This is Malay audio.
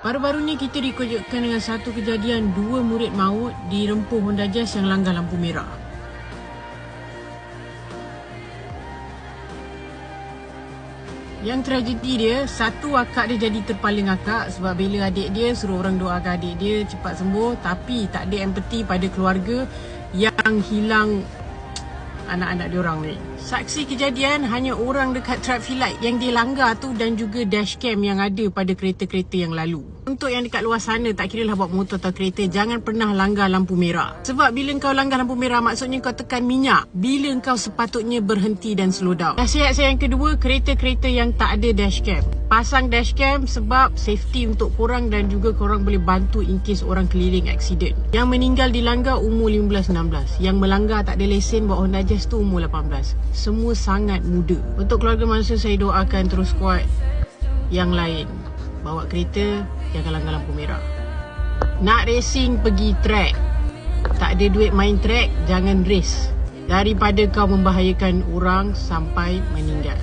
Baru-baru ni kita dikejutkan dengan satu kejadian 2 murid maut di rempuh Honda Jazz yang langgar lampu merah. Yang tragedi dia, satu akak dia jadi terpaling akak sebab bila adik dia suruh orang doakan adik dia cepat sembuh, tapi tak ada empati pada keluarga yang hilang anak-anak diorang ni. Saksi kejadian hanya orang dekat traffic light yang dia langgar tu dan juga dashcam yang ada pada kereta-kereta yang lalu. Untuk yang dekat luar sana, tak kira lah bawa motor atau kereta, jangan pernah langgar lampu merah. Sebab bila kau langgar lampu merah, maksudnya kau tekan minyak bila kau sepatutnya berhenti dan slow down. Nasihat saya yang kedua, kereta-kereta yang tak ada dashcam, pasang dashcam sebab safety untuk korang dan juga korang boleh bantu in case orang keliling accident. Yang meninggal dilanggar umur 15-16, yang melanggar tak ada lesen bawa Honda Jazz tu umur 18. Semua sangat muda. Untuk keluarga manusia, saya doakan terus kuat. Yang lain, bawa kereta, jangan langgar lampu merah. Nak racing, pergi track. Tak ada duit main track, jangan race. Daripada kau membahayakan orang sampai meninggal.